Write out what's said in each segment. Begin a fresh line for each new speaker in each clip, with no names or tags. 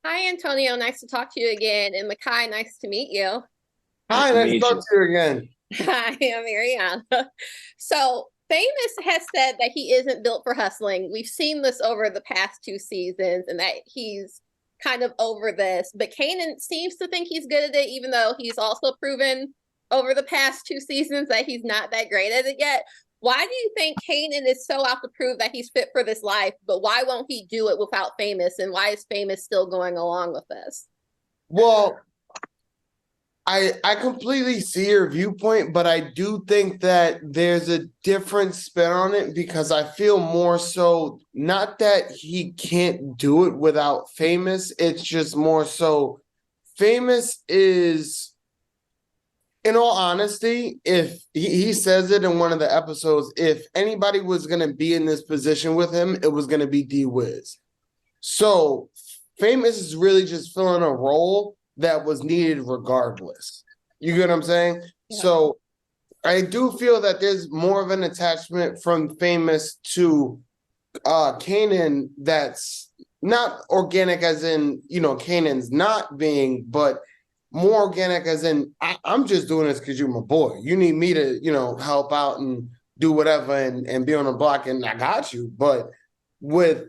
Hi, Antonio. Nice to talk to you again. And Mekai, nice to meet you.
Nice
Hi,
to
nice to
meet
talk
you.
to you again.
Hi, I'm Ariana. So, Famous has said that he isn't built for hustling. We've seen this over the past two seasons and that he's kind of over this. But Kanan seems to think he's good at it, even though he's also proven over the past two seasons that he's not that great at it yet. Why do you think Kanan is so out to prove that he's fit for this life, but why won't he do it without Famous? And why is Famous still going along with this?
Well, I completely see your viewpoint, but I do think that there's a different spin on it because I feel more so not that he can't do it without Famous. It's just more so Famous is, in all honesty, if he says it in one of the episodes, if anybody was going to be in this position with him, it was going to be D Wiz. So Famous is really just filling a role that was needed regardless. You get what I'm saying?
Yeah.
So I do feel that there's more of an attachment from Famous to Kanan that's not organic as in, Kanan's not being, but more organic as in I'm just doing this because you're my boy. You need me to, help out and do whatever and be on the block and I got you. But with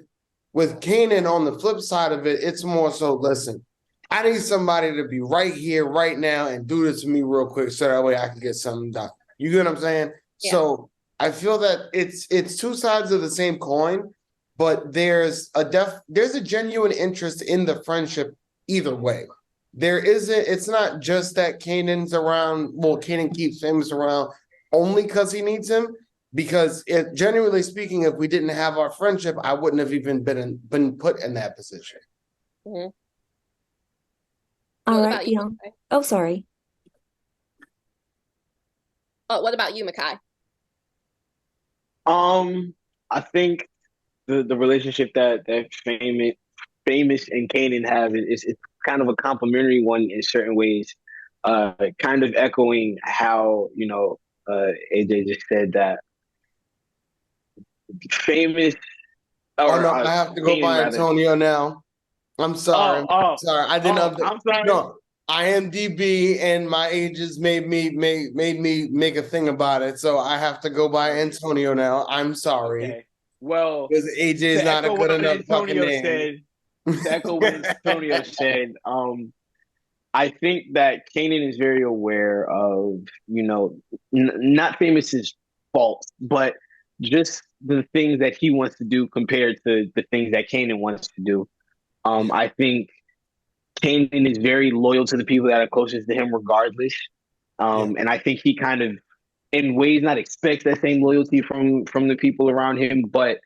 Kanan on the flip side of it, it's more so, listen, I need somebody to be right here, right now, and do this to me real quick so that way I can get something done. You get what I'm saying?
Yeah.
So I feel that it's two sides of the same coin, but there's a genuine interest in the friendship either way. It's not just that Kanan's around, well, Kanan keeps Famous around only because he needs him. Because genuinely speaking, if we didn't have our friendship, I wouldn't have even been put in that position.
Mm-hmm.
All
What
right,
about you,
Bianca.
Mekai?
Oh, sorry.
Oh, what about you, Mekai?
I think the relationship that famous and Kanan have is it's kind of a complimentary one in certain ways. Kind of echoing how AJ just said that famous
Oh
or
no, I have to go
Kanan
by
rather.
Antonio now. I'm sorry.
Oh, oh,
Sorry. I didn't
oh,
update.
I'm sorry.
No, IMDb and my ages made me make a thing about it. So I have to go by Antonio now. I'm sorry.
Okay. Well,
Because AJ is
to
not a
echo
good
what
enough fucking
Antonio
name.
said, to echo what Antonio said, I think that Kanan is very aware of, not Famous's fault, but just the things that he wants to do compared to the things that Kanan wants to do.
Yeah.
I think Kanan is very loyal to the people that are closest to him, regardless.
Yeah.
And I think he kind of, in ways, not expects that same loyalty from the people around him, but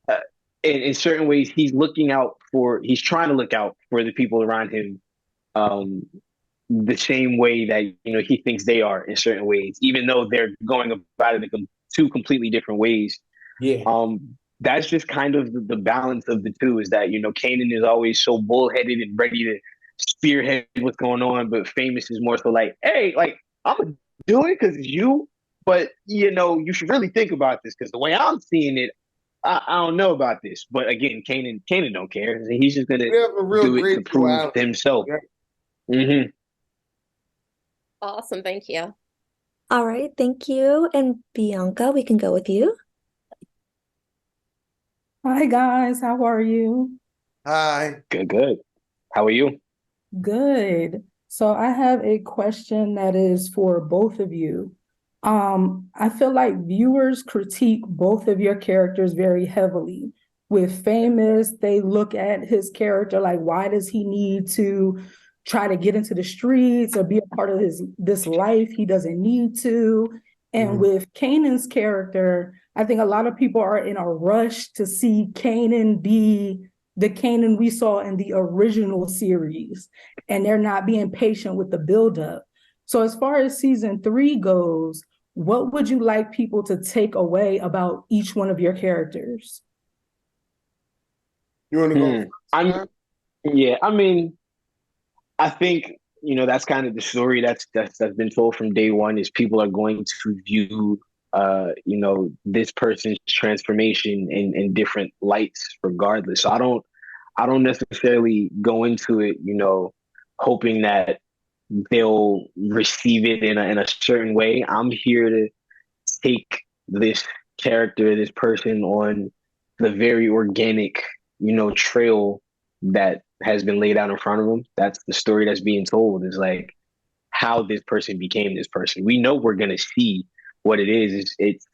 uh, in certain ways, he's trying to look out for the people around him, um, the same way that he thinks they are in certain ways, even though they're going about it in two completely different ways.
Yeah.
That's just kind of the balance of the two. Is that Kanan is always so bullheaded and ready to spearhead what's going on, but Famous is more so like, hey, like I'm gonna do it because it's you, but you should really think about this because the way I'm seeing it, I don't know about this. But again, Kanan don't care. He's just gonna
We have a real
do it to
great
prove
duality.
himself.
Yeah.
Hmm.
Awesome, thank you.
All right, thank you. And Bianca, we can go with you.
Hi guys, how are you?
Hi.
Good, good. How are you?
Good. So I have a question that is for both of you. I feel like viewers critique both of your characters very heavily. With Famous, they look at his character like, why does he need to try to get into the streets or be a part of this life? He doesn't need to. And
Mhm.
with Kanan's character, I think a lot of people are in a rush to see Kanan be the Kanan we saw in the original series, and they're not being patient with the buildup. So, as far as season 3 goes, what would you like people to take away about each one of your characters?
You want to go
Hmm.
first?
I'm
Huh?
Yeah. I mean, I think that's kind of the story that's been told from day one is people are going to view this person's transformation in different lights regardless. So I don't necessarily go into it, hoping that they'll receive it in a certain way. I'm here to take this character, this person on the very organic, trail that has been laid out in front of them. That's the story that's being told, is like how this person became this person. We know we're gonna see what it is. It's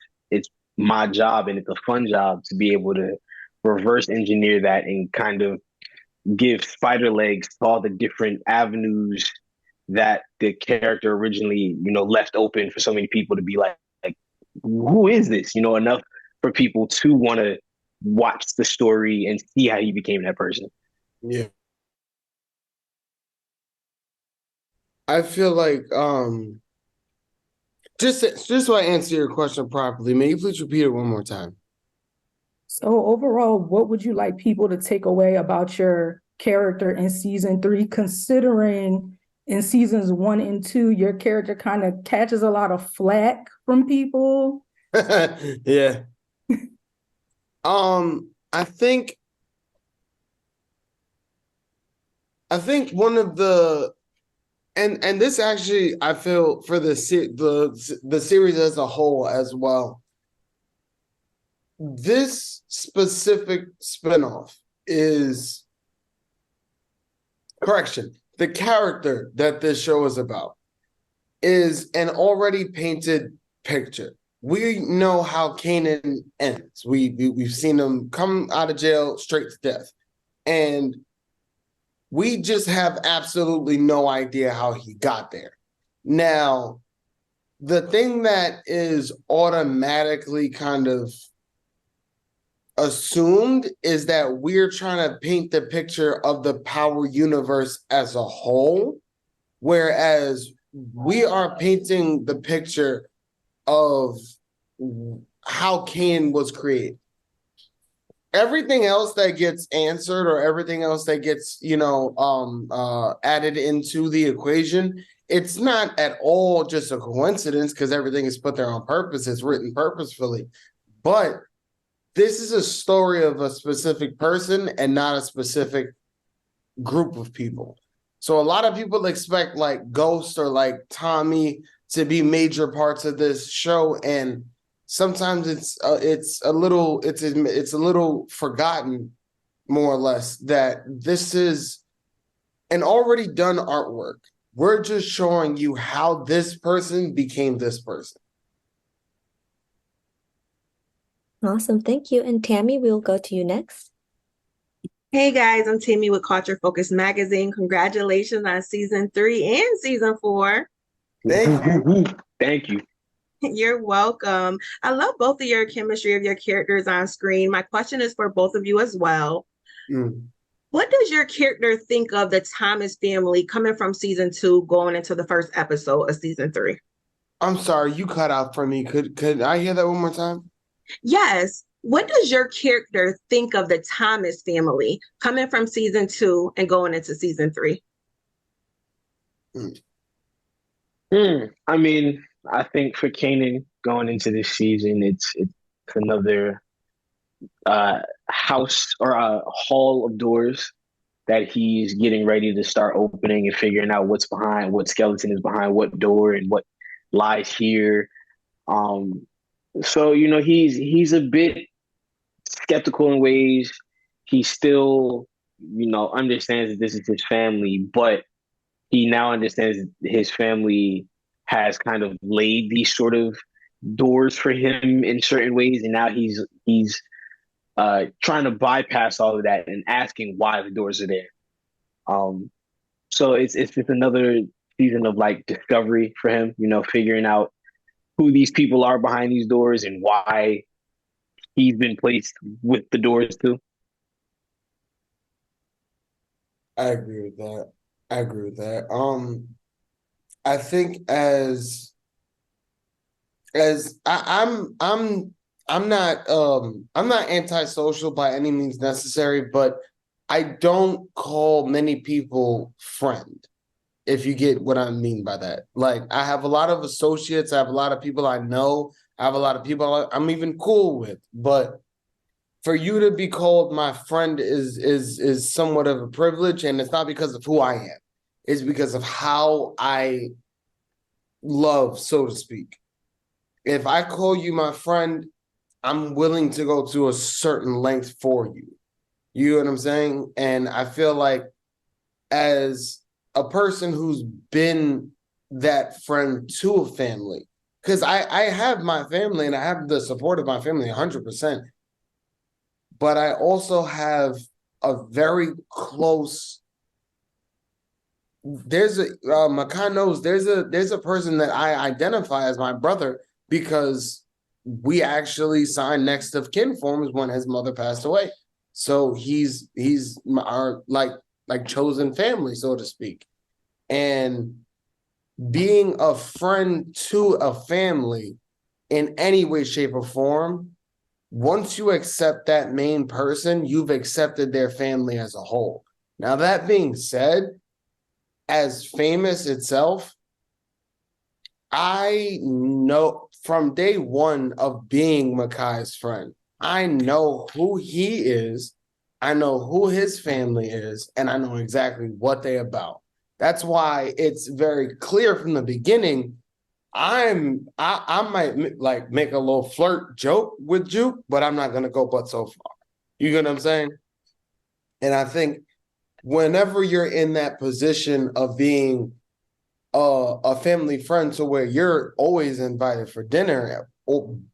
my job, and it's a fun job to be able to reverse engineer that and kind of give spider legs to all the different avenues that the character originally, left open for so many people to be like, who is this? Enough for people to want to watch the story and see how he became that person.
Yeah. I feel like just so I answer your question properly, may you please repeat it one more time?
So overall, what would you like people to take away about your character in season 3, considering in seasons 1 and 2, your character kind of catches a lot of flack from people?
Yeah. I think one of the and this actually, I feel, for the series as a whole as well, this specific spinoff is, correction, the character that this show is about is an already painted picture. We know how Kanan ends. We've seen him come out of jail straight to death, and we just have absolutely no idea how he got there. Now, the thing that is automatically kind of assumed is that we're trying to paint the picture of the power universe as a whole, whereas we are painting the picture of how Kanan was created. Everything else that gets answered, or everything else that gets, added into the equation, it's not at all just a coincidence, because everything is put there on purpose. It's written purposefully. But this is a story of a specific person and not a specific group of people. So a lot of people expect like Ghost or like Tommy to be major parts of this show, and sometimes it's a little forgotten, more or less, that this is an already done artwork. We're just showing you how this person became this person.
Awesome, thank you. And Tammy, we'll go to you next.
Hey guys, I'm Tammy with Culture Focus Magazine. Congratulations on season 3 and season 4.
Thank you.
Thank you.
You're welcome. I love both of your chemistry of your characters on screen. My question is for both of you as well. What does your character think of the Thomas family coming from season 2 going into the first episode of season 3?
I'm sorry, you cut out for me. Could I hear that one more time?
Yes. What does your character think of the Thomas family coming from season 2 and going into season 3?
I mean, I think for Kanan going into this season, it's another house or a hall of doors that he's getting ready to start opening and figuring out what's behind, what skeleton is behind what door and what lies here. So he's a bit skeptical in ways. He still understands that this is his family, but he now understands his family has kind of laid these sort of doors for him in certain ways, and now he's trying to bypass all of that and asking why the doors are there. So it's just another season of like discovery for him, figuring out who these people are behind these doors and why he's been placed with the doors too.
I agree with that. I think as I'm not antisocial by any means necessary, but I don't call many people friend, if you get what I mean by that. Like, I have a lot of associates, I have a lot of people I know, I have a lot of people I'm even cool with, but for you to be called my friend is somewhat of a privilege, and it's not because of who I am. It's because of how I love, so to speak. If I call you my friend, I'm willing to go to a certain length for you. You know what I'm saying? And I feel like as a person who's been that friend to a family, because I have my family and I have the support of my family 100%, but I also have a very close. There's a Mekai knows there's a person that I identify as my brother because we actually signed next of kin forms when his mother passed away. So he's our like chosen family, so to speak. And being a friend to a family in any way, shape, or form, once you accept that main person, you've accepted their family as a whole. Now, that being said, as Famous itself, I know from day one of being Mekai's friend, I know who he is, I know who his family is, and I know exactly what they're about. That's why it's very clear from the beginning. I might like make a little flirt joke with Juke, but I'm not gonna go but so far. You get what I'm saying? And I think whenever you're in that position of being a family friend to where you're always invited for dinner,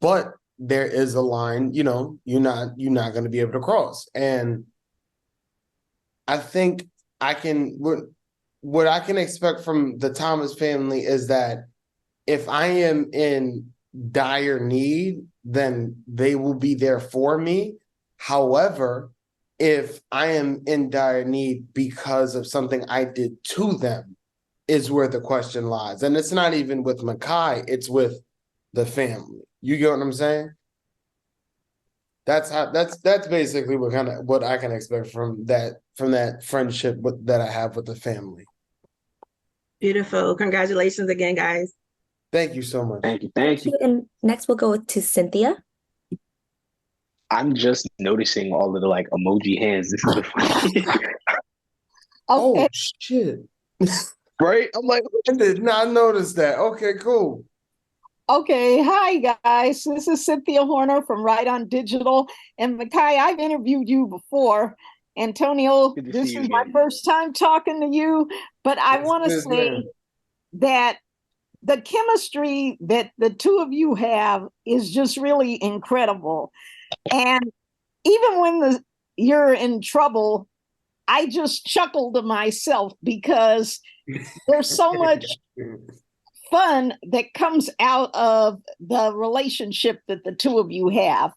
but there is a line, you know, you're not going to be able to cross. And I think what I can expect from the Thomas family is that if I am in dire need, then they will be there for me. However, if I am in dire need because of something I did to them, is where the question lies. And it's not even with Mekai, it's with the family. You get what I'm saying? That's basically what I can expect from that friendship that I have with the family.
Beautiful. Congratulations again, guys.
Thank you so much.
Thank you.
And next we'll go to Cynthia.
I'm just noticing all of the like emoji hands. This is the funny.
Oh shit.
Right? I'm like,
I did not notice that. Okay, cool.
Okay, hi guys. This is Cynthia Horner from Right On Digital. And Mekai, I've interviewed you before. Antonio, this is my first time talking to you, but I want to say that the chemistry that the two of you have is just really incredible. And even when you're in trouble, I just chuckle to myself because there's so much fun that comes out of the relationship that the two of you have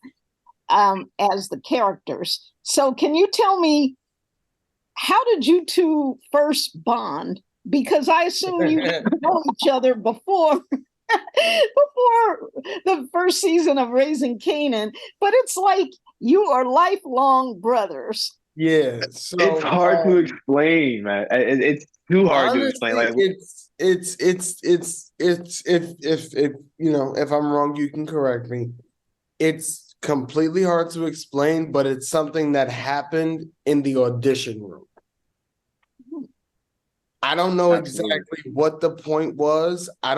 as the characters. So can you tell me, how did you two first bond? Because I assume you know each other before the first season of Raising Kanan, but it's like you are lifelong brothers.
Yeah, so
it's hard to explain, man. It's too hard to explain. Like
it's if you know, if I'm wrong, you can correct me. It's completely hard to explain, but it's something that happened in the audition room. I don't know exactly what the point was. I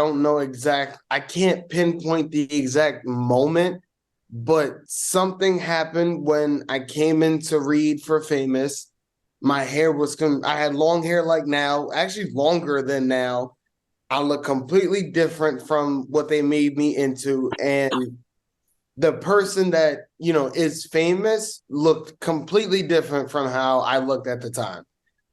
can't pinpoint the exact moment, but something happened when I came in to read for Famous. My hair I had long hair like now, actually longer than now. I look completely different from what they made me into. And the person that, you know, is Famous looked completely different from how I looked at the time.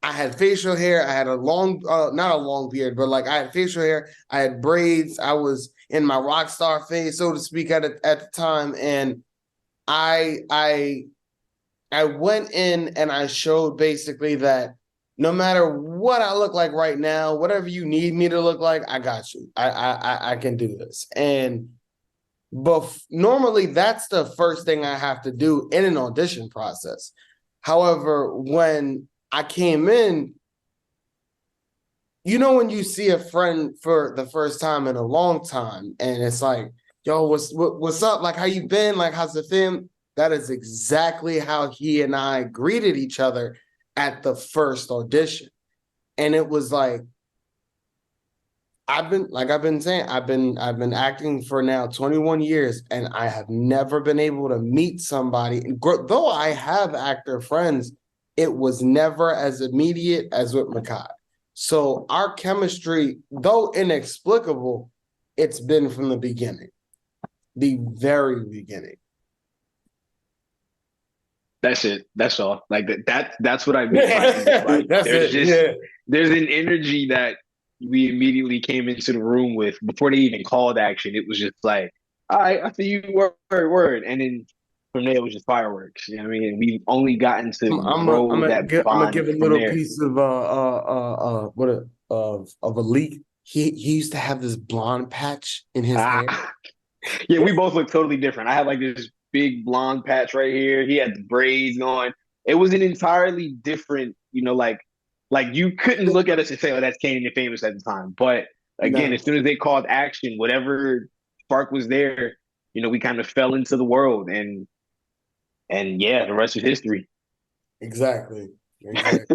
I had facial hair. I had a long, not a long beard, but like I had facial hair. I had braids. I was in my rock star phase, so to speak, at the time. And I went in and I showed basically that no matter what I look like right now, whatever you need me to look like, I got you. I can do this. And normally that's the first thing I have to do in an audition process. However, when I came in, you know, when you see a friend for the first time in a long time, and it's like, yo, what's up? Like, how you been? Like, how's the fam? That is exactly how he and I greeted each other at the first audition. And it was like, I've been saying, I've been acting for now 21 years, and I have never been able to meet somebody. Though I have actor friends, it was never as immediate as with Mekai. So our chemistry, though inexplicable, it's been from the beginning, the very beginning.
That's it. That's all. Like that's what I mean. Like, there's an energy that we immediately came into the room with before they even called action. It was just like, all right, I see you, word. And then from there, it was just fireworks. You know what I mean? We've only gotten to
I'm gonna give a little piece of a leak. He used to have this blonde patch in his hair.
Yeah, we both look totally different. I had like this big blonde patch right here. He had the braids going. It was an entirely different, like you couldn't look at us and say, "Oh, that's Kanan and Famous" at the time. But again, as soon as they called action, whatever spark was there, we kind of fell into the world, and yeah, the rest is history.
Exactly.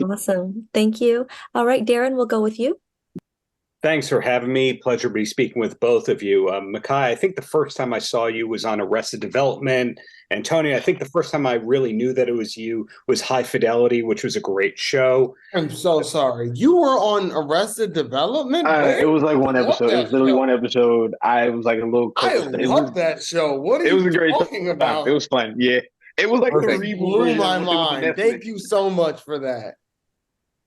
Awesome. Thank you. All right, Darren, we'll go with you.
Thanks for having me. Pleasure to be speaking with both of you. Mekai, I think the first time I saw you was on Arrested Development. Antonio, I think the first time I really knew that it was you was High Fidelity, which was a great show.
I'm so sorry. You were on Arrested Development?
It was like one episode. It was literally one episode. I was like a little.
I love that show. What are you talking about?
It was fun. Yeah, it was like a reboot.
Blew my mind. Thank you so much for that.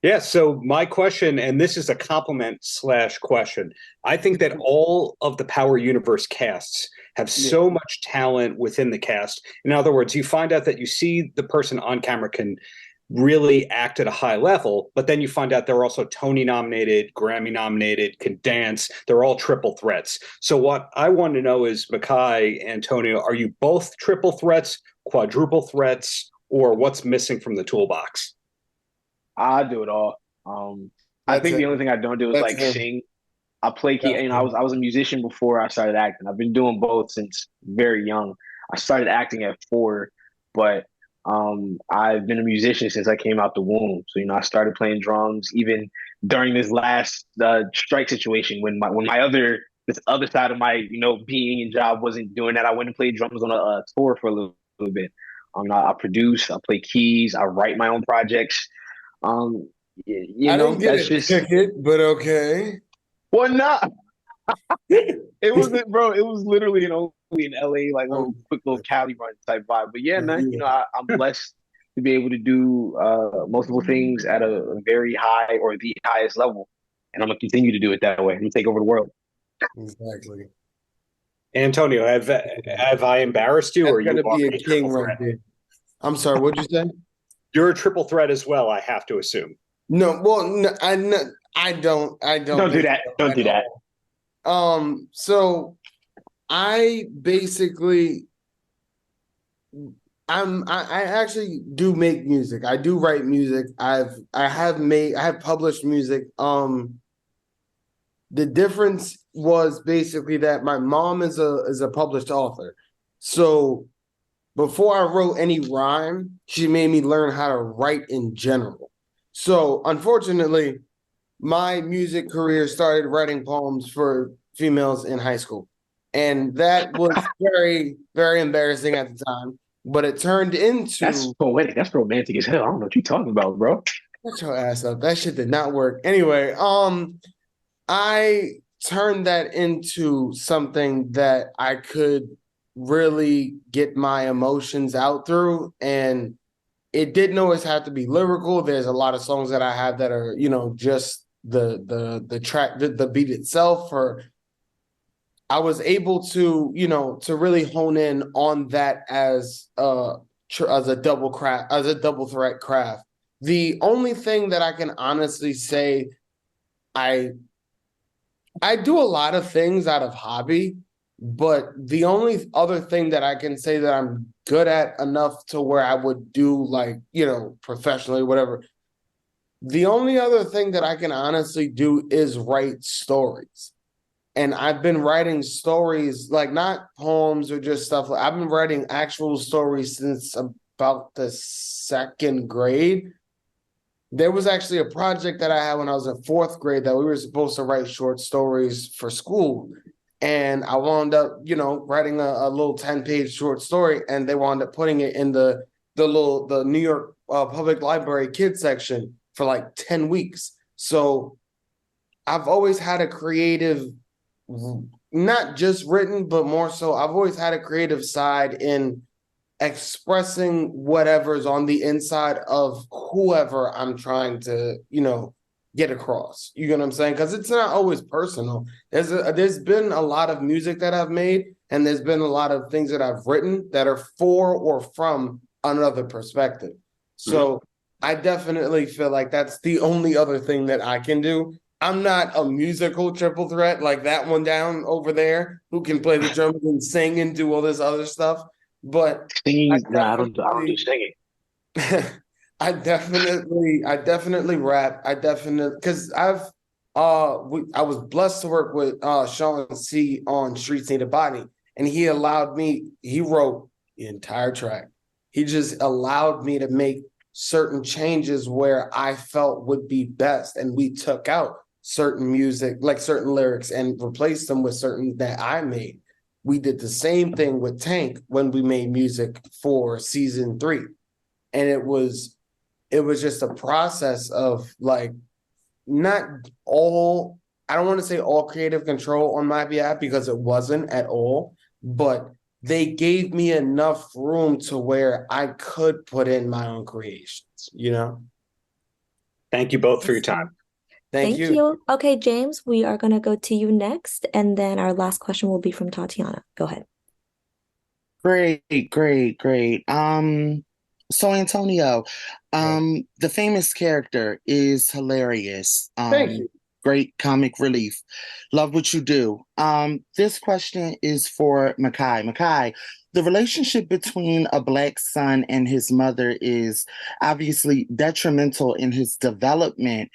Yeah, so my question, and this is a compliment / question. I think that all of the Power Universe casts have so much talent within the cast. In other words, you find out that you see the person on camera can really act at a high level, but then you find out they're also Tony nominated, Grammy nominated, can dance. They're all triple threats. So what I want to know is, Mekai, Antonio, are you both triple threats, quadruple threats, or what's missing from the toolbox?
I do it all. I think the only thing I don't do is sing. I play key. I was a musician before I started acting. I've been doing both since very young. I started acting at 4, but I've been a musician since I came out the womb. So I started playing drums even during this last strike situation when this other side of my being and job wasn't doing that. I went and played drums on a tour for a little bit. I produce. I play keys. I write my own projects.
I don't get a ticket, but okay.
Well, not. It wasn't, bro. It was literally only in LA, like a quick little Cali run type vibe. But yeah, man, I'm blessed to be able to do multiple things at a very high or the highest level, and I'm gonna continue to do it that way. I'm gonna take over the world.
Exactly.
Antonio, have I embarrassed you, or
you be a king right there? I'm sorry. What'd you say?
You're a triple threat as well, I have to assume.
No, well, no, I don't.
Don't do that. Don't do that.
So I basically, I actually do make music. I do write music. I have published music. The difference was basically that my mom is a published author. So before I wrote any rhyme, she made me learn how to write in general. So unfortunately, my music career started writing poems for females in high school. And that was very, very embarrassing at the time. But it turned into...
That's poetic. That's romantic as hell. I don't know what you're talking about, bro.
Shut your ass up. That shit did not work. Anyway, I turned that into something that I could really get my emotions out through, and it didn't always have to be lyrical. There's a lot of songs that I have that are just the track, the beat itself. Or I was able to to really hone in on that as a double threat craft. The only thing that I can honestly say, I do a lot of things out of hobby. But the only other thing that I can say that I'm good at enough to where I would do professionally, whatever. The only other thing that I can honestly do is write stories. And I've been writing stories, like not poems or just stuff. I've been writing actual stories since about the second grade. There was actually a project that I had when I was in fourth grade that we were supposed to write short stories for school. And I wound up, writing a little 10-page short story, and they wound up putting it in the New York Public Library kids section for like 10 weeks. So I've always had a creative, not just written, but more so, I've always had a creative side in expressing whatever's on the inside of whoever I'm trying to, get across. You know what I'm saying? Because it's not always personal. There's been a lot of music that I've made, and there's been a lot of things that I've written that are for or from another perspective. So I definitely feel like that's the only other thing that I can do. I'm not a musical triple threat like that one down over there who can play the drums and sing and do all this other stuff. But
singing, I don't do singing.
I definitely rap. Because I was blessed to work with Shawn C on Streets Need a Body, and he wrote the entire track. He just allowed me to make certain changes where I felt would be best, and we took out certain music, like certain lyrics, and replaced them with certain that I made. We did the same thing with Tank when we made music for season 3. And it was just a process of like, not all, I don't want to say all creative control on my behalf, because it wasn't at all, but they gave me enough room to where I could put in my own creations,
Thank you both for your time.
Thank you.
Okay, James, we are going to go to you next, and then our last question will be from Tatiana. Go ahead.
Great. So Antonio, the famous character is hilarious.
Thank you.
Great comic relief. Love what you do. This question is for Mekai. Mekai, the relationship between a Black son and his mother is obviously detrimental in his development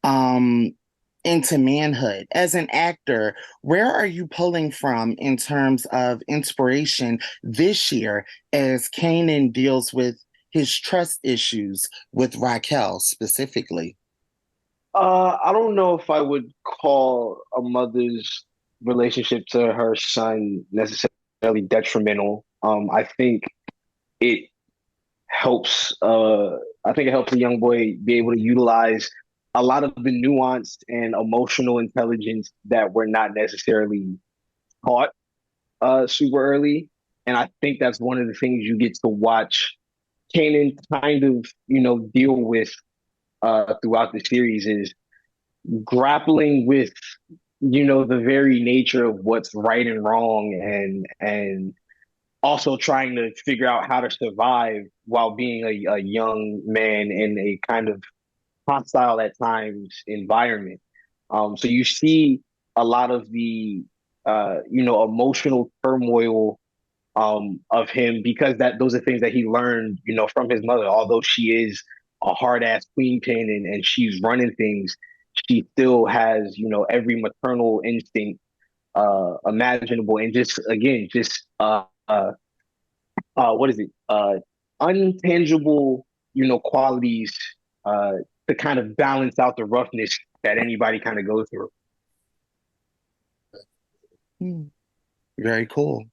into manhood. As an actor, where are you pulling from in terms of inspiration this year as Kanan deals with his trust issues with Raquel specifically?
I don't know if I would call a mother's relationship to her son necessarily detrimental. I think it helps. I think it helps a young boy be able to utilize a lot of the nuanced and emotional intelligence that we're not necessarily taught super early. And I think that's one of the things you get to watch Kanan kind of, deal with throughout the series is grappling with, the very nature of what's right and wrong, and also trying to figure out how to survive while being a young man in a kind of hostile at times environment. So you see a lot of the emotional turmoil of him, because those are things that he learned, from his mother. Although she is a hard ass queen pin and she's running things, she still has, every maternal instinct imaginable, and what is it? Untangible, qualities to kind of balance out the roughness that anybody kind of goes through.
Very cool.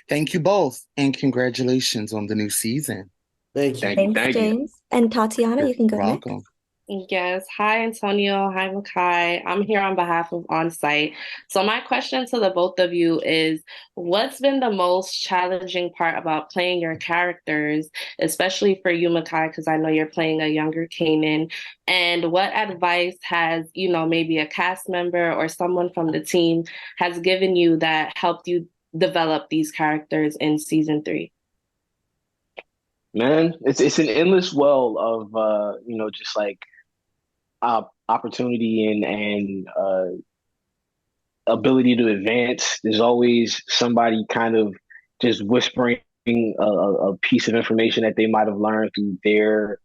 Thank you both, and congratulations on the new season.
Thank you.
Thanks, James. And Tatiana, you can go next.
Welcome.
Yes. Hi, Antonio. Hi, Mekai. I'm here on behalf of On-Site. So my question to the both of you is, what's been the most challenging part about playing your characters, especially for you, Mekai, because I know you're playing a younger Kanan, and what advice has, maybe a cast member or someone from the team has given you that helped you develop these characters in season 3?
Man, it's an endless well of just like opportunity and ability to advance. There's always somebody kind of just whispering a piece of information that they might have learned through their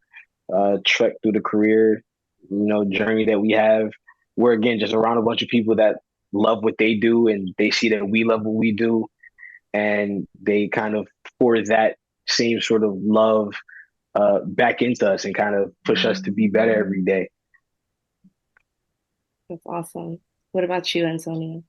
trek through the career, journey that we have. We're again just around a bunch of people that love what they do and they see that we love what we do, and they kind of pour that same sort of love back into us and kind of push us to be better every day.
That's awesome. What about you, Antonio?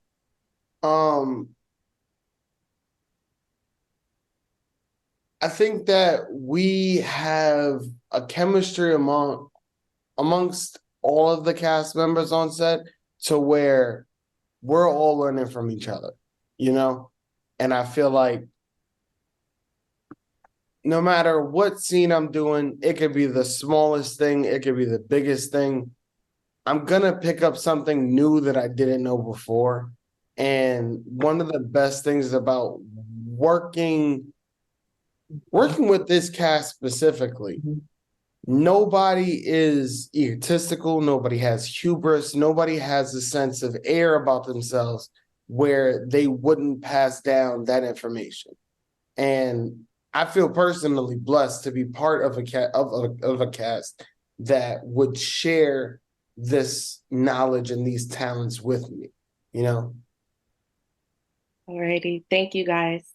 I think that we have a chemistry amongst all of the cast members on set to where we're all learning from each other, you know? And I feel like no matter what scene I'm doing, it could be the smallest thing, it could be the biggest thing, I'm gonna pick up something new that I didn't know before. And one of the best things about working with this cast specifically, nobody is egotistical, nobody has hubris, nobody has a sense of air about themselves where they wouldn't pass down that information. And I feel personally blessed to be part of a cast that would share this knowledge and these talents with me, you know?
Alrighty. Thank you, guys.